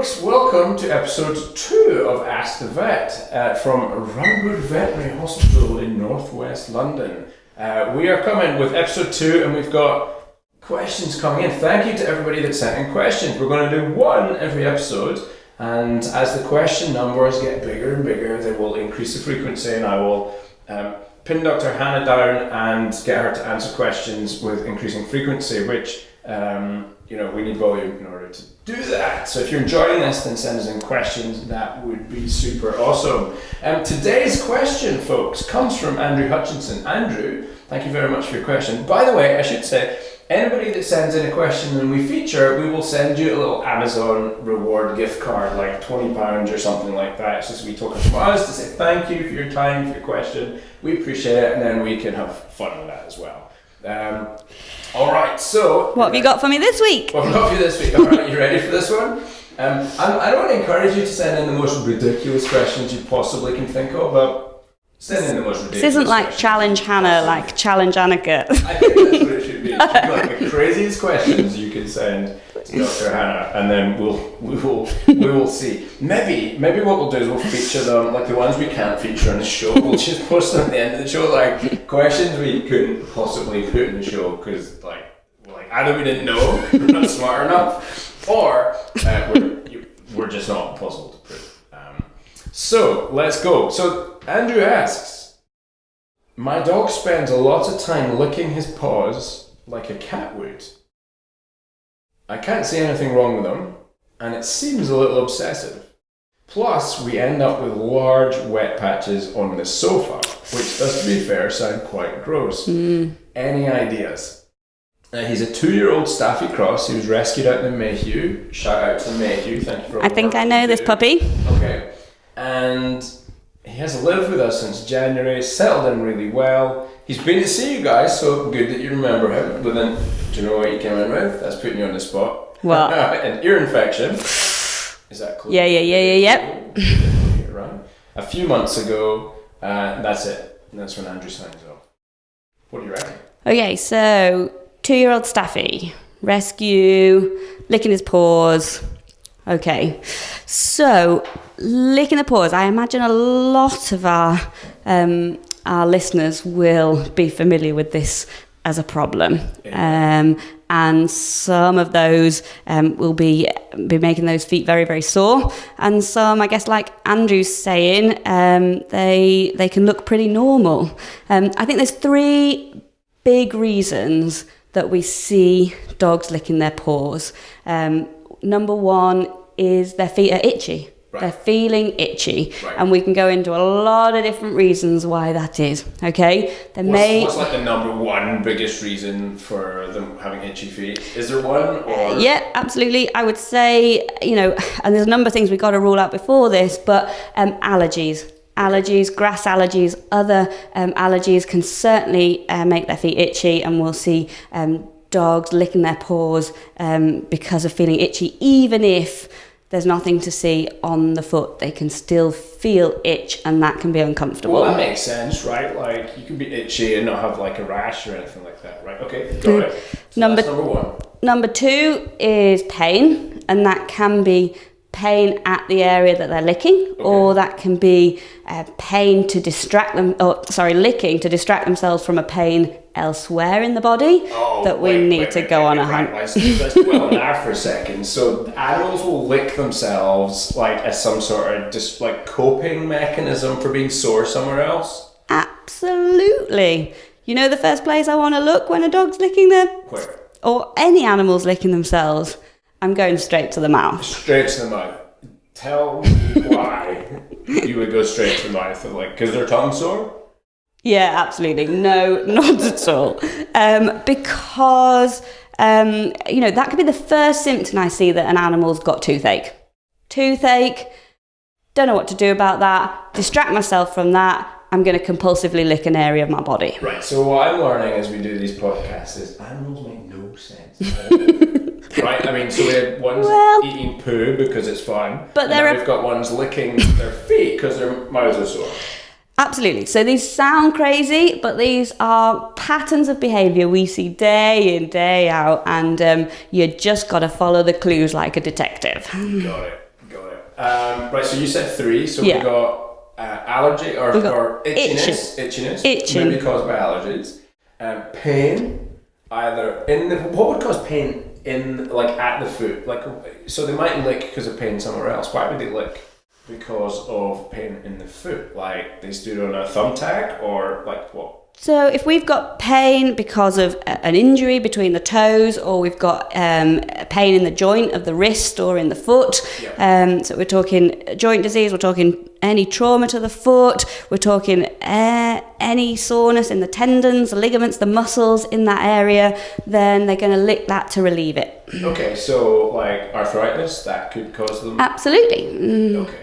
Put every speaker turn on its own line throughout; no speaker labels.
folks, welcome to episode 2 of Ask the Vet from Runwood Veterinary Hospital in northwest London. We are coming with episode 2 and we've got questions coming in. Thank you to everybody that sent in questions. We're going to do one every episode, and as the question numbers get bigger and bigger, they will increase the frequency, and I will pin Dr. Hannah down and get her to answer questions with increasing frequency, which we need volume in order to do that. So if you're enjoying this, then send us in questions. That would be super awesome. Today's question, folks, comes from Andrew Hutchinson. Andrew, thank you very much for your question. By the way, I should say, anybody that sends in a question and we feature, we will send you a little Amazon reward gift card, like £20 or something like that. It's just a wee token from us to say thank you for your time, for your question. We appreciate it, and then we can have fun with that as well. All right, so
what have you got for me this week?
What have I got for you this week? All right, you ready for this one? I don't want to encourage you to send in the most ridiculous questions you possibly can think of, but send in the most ridiculous.
This isn't like
questions.
Challenge Hannah, like Challenge Annika.
I think that's what it should be. It should be like the craziest questions you can send to Dr. Hannah, and then we will see. Maybe what we'll do is we'll feature them, like the ones we can't feature on the show. We'll just post them at the end of the show, like questions we couldn't possibly put in the show because like either we didn't know, we're not smart enough, or we're just not possible to put. So let's go. So Andrew asks, my dog spends a lot of time licking his paws like a cat would. I can't see anything wrong with him, and it seems a little obsessive. Plus, we end up with large wet patches on the sofa, which, does to be fair, sound quite gross. Any ideas? He's a 2-year-old Staffy Cross. He was rescued out in the Mayhew. Shout out to Mayhew. Thank you for all
I think I know this puppy.
Okay. And he has lived with us since January, settled in really well. He's been to see you guys, so good that you remember him. But then, do you know what he came in with? That's putting you on the spot.
What?
An ear infection. Is that close?
Yep.
Right. A few months ago, that's it. And that's when Andrew signs off. What do you reckon?
Okay, so 2-year-old Staffy, rescue, licking his paws. Okay, so licking the paws, I imagine a lot of our listeners will be familiar with this as a problem. And some of those will be making those feet very, very sore. And some, I guess, like Andrew's saying, they can look pretty normal. I think there's 3 big reasons that we see dogs licking their paws. Number 1 is their feet are itchy. Right. They're feeling itchy. Right. And we can go into a lot of different reasons why that is, okay?
What's like the number 1 biggest reason for them having itchy feet? Is there one? Or?
Yeah, absolutely. I would say, and there's a number of things we've got to rule out before this, but allergies. Allergies, grass allergies, other allergies can certainly make their feet itchy, and we'll see dogs licking their paws because of feeling itchy. Even if there's nothing to see on the foot, they can still feel itch, and that can be uncomfortable.
Well, that makes sense, right? Like, you can be itchy and not have like a rash or anything like that, right? Okay, got it. So that's number 1. Number
2 is pain, and that can be pain at the area that they're licking, or that can be pain to distract them, licking to distract themselves from a pain elsewhere in the body that we need to go on a hunt.
Let's dwell on that for a second. So animals will lick themselves like as some sort of just like coping mechanism for being sore somewhere else?
Absolutely. You know the first place I want to look when a dog's licking their...
Where?
Or any animal's licking themselves? I'm going straight to the mouth.
Straight to the mouth. Tell me why you would go straight to the mouth. Like, because their tongue's sore?
Yeah, absolutely. No, not at all. Because, that could be the first symptom I see that an animal's got toothache. Toothache, don't know what to do about that, distract myself from that, I'm going to compulsively lick an area of my body.
Right, so what I'm learning as we do these podcasts is animals make no sense. Right, I mean, so we had ones eating poo because it's fun, but we've got ones licking their feet because their mouths are sore.
Absolutely. So these sound crazy, but these are patterns of behaviour we see day in, day out, and you just got to follow the clues like a detective.
Got it. Right, so you said 3. So
Yeah.
we got allergy or itchiness.
Itching.
Maybe caused by allergies. Pain, either in the... What would cause pain in, like, at the foot? Like, so they might lick because of pain somewhere else. Why would they lick because of pain in the foot? Like, they stood on a thumbtack, or, like, what?
So if we've got pain because of an injury between the toes, or we've got pain in the joint of the wrist or in the foot, so we're talking joint disease, we're talking any trauma to the foot, we're talking any soreness in the tendons, the ligaments, the muscles in that area, then they're going to lick that to relieve it.
Okay, so like arthritis, that could cause them?
Absolutely.
Okay.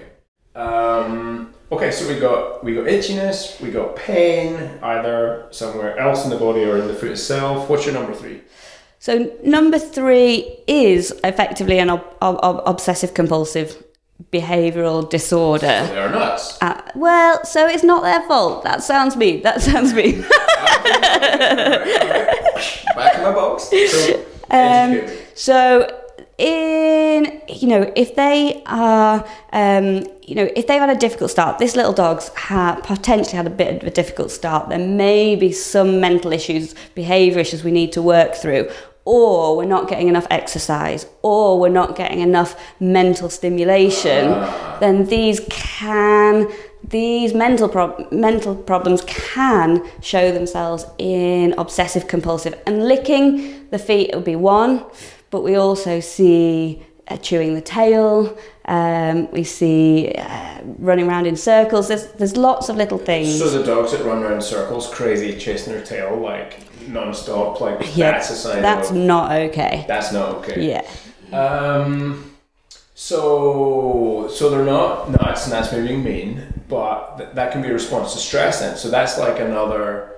Okay, so we got itchiness, we got pain, either somewhere else in the body or in the foot itself. What's your number 3?
So number 3 is effectively an obsessive compulsive behavioural disorder.
So they are nuts.
Well, so it's not their fault. That sounds mean. Alright.
Back in my box.
So if they are, if they've had a difficult start, this little dog's potentially had a bit of a difficult start, there may be some mental issues, behaviour issues we need to work through, or we're not getting enough exercise, or we're not getting enough mental stimulation, then these mental problems can show themselves in obsessive compulsive. And licking the feet would be one, but we also see chewing the tail, we see running around in circles. There's lots of little things.
So the dogs that run around in circles, crazy, chasing their tail, like non-stop, like that's a sign
that's not okay.
That's not okay.
Yeah.
So they're not nuts, and that's me being mean, but that can be a response to stress then. So that's like another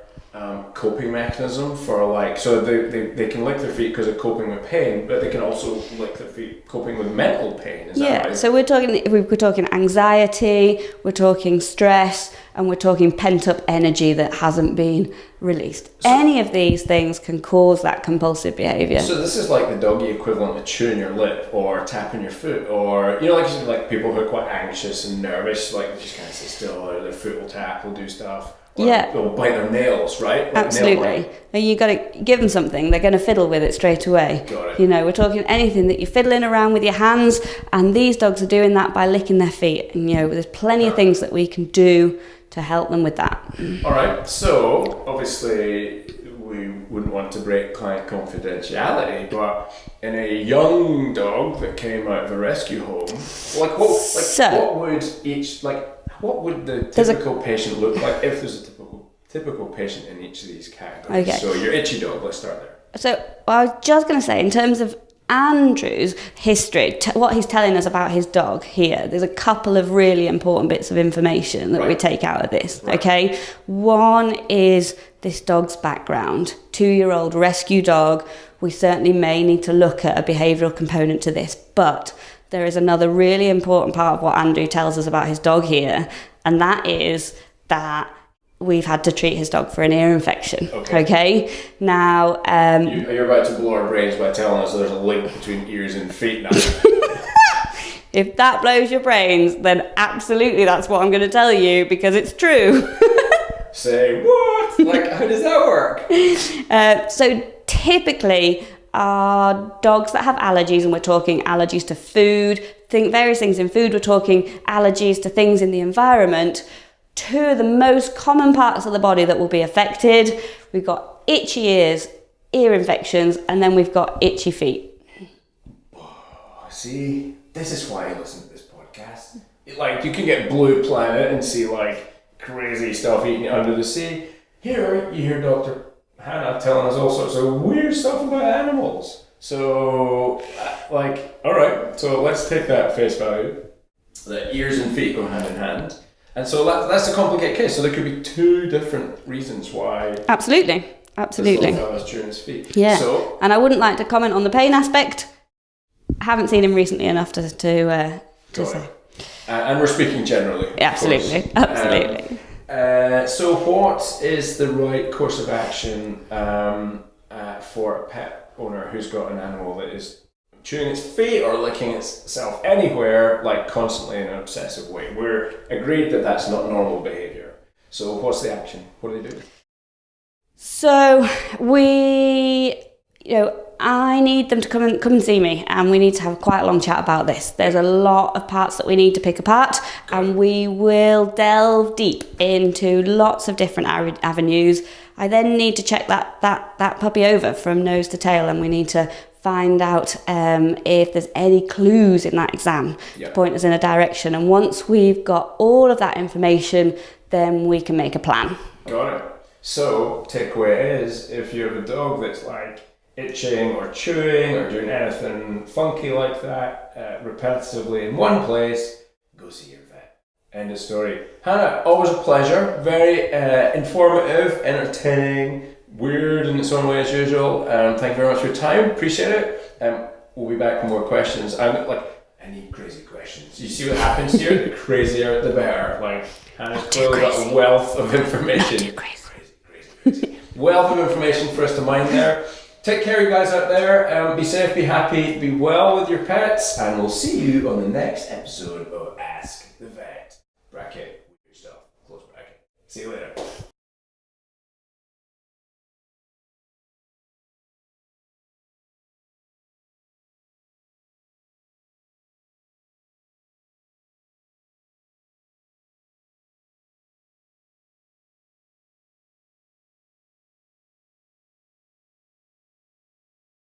coping mechanism for, like, so they can lick their feet because of coping with pain, but they can also lick their feet coping with mental pain. Is that right?
So we're talking anxiety, we're talking stress, and we're talking pent up energy that hasn't been released. So, any of these things can cause that compulsive behaviour.
So this is like the doggy equivalent of chewing your lip or tapping your foot, or like people who are quite anxious and nervous, like they just kind of sit still, or their foot will tap, will do stuff. Or they'll bite their nails, right? Like
absolutely. You got to give them something, they're going to fiddle with it straight away.
Got it.
We're talking anything that you're fiddling around with your hands, and these dogs are doing that by licking their feet. And there's plenty of things that we can do to help them with that.
All right. So obviously we wouldn't want to break client confidentiality, but in a young dog that came out of a rescue home, what would the typical patient look like if there's a typical patient in each of these categories? Okay. So your itchy dog, let's start there.
So I was just going to say, in terms of Andrew's history, what he's telling us about his dog here, there's a couple of really important bits of information that we take out of this, okay? One is this dog's background. 2-year-old rescue dog. We certainly may need to look at a behavioural component to this, but there is another really important part of what Andrew tells us about his dog here, and that is that we've had to treat his dog for an ear infection. Okay? Now...
You're about to blow our brains by telling us there's a link between ears and feet now.
If that blows your brains, then absolutely that's what I'm going to tell you, because it's true.
Say what? Like, how does that work?
So typically... dogs that have allergies, and we're talking allergies to food, various things in food, we're talking allergies to things in the environment. 2 of the most common parts of the body that will be affected, we've got itchy ears, ear infections, and then we've got itchy feet.
See, this is why I listen to this podcast. Like, you can get Blue Planet and see like crazy stuff eating under the sea. Here you hear Dr. Hannah telling us all sorts of weird stuff about animals. So, alright, so let's take that at face value. The ears and feet go hand in hand. And so that's a complicated case. So there could be 2 different reasons why. Absolutely. This little fella's chewing his feet.
Yeah. And I wouldn't like to comment on the pain aspect. I haven't seen him recently enough to say.
And we're speaking generally.
Absolutely. Absolutely.
So what is the right course of action for a pet owner who's got an animal that is chewing its feet or licking itself anywhere, like constantly in an obsessive way. We're agreed that that's not normal behaviour. So what's the action? What do they do?
So I need them to come and see me, and we need to have quite a long chat about this. There's a lot of parts that we need to pick apart, and we will delve deep into lots of different avenues. I then need to check that puppy over from nose to tail, and we need to find out if there's any clues in that exam to point us in a direction. And once we've got all of that information, then we can make a plan.
Got it. So, takeaway is, if you have a dog that's like itching or chewing or doing anything funky like that repetitively in one place, go see your vet. End of story. Hannah, always a pleasure. Very informative, entertaining, weird in its own way as usual. Thank you very much for your time. Appreciate it. We'll be back with more questions. I need crazy questions. You see what happens here? The crazier, the better. Like, Hannah's clearly got a wealth of information.
Not too crazy.
Crazy. Wealth of information for us to mine there. Take care, you guys out there. Be safe, be happy, be well with your pets, and we'll see you on the next episode of Ask the Vet. Bracket, weird stuff. Close bracket. See you later.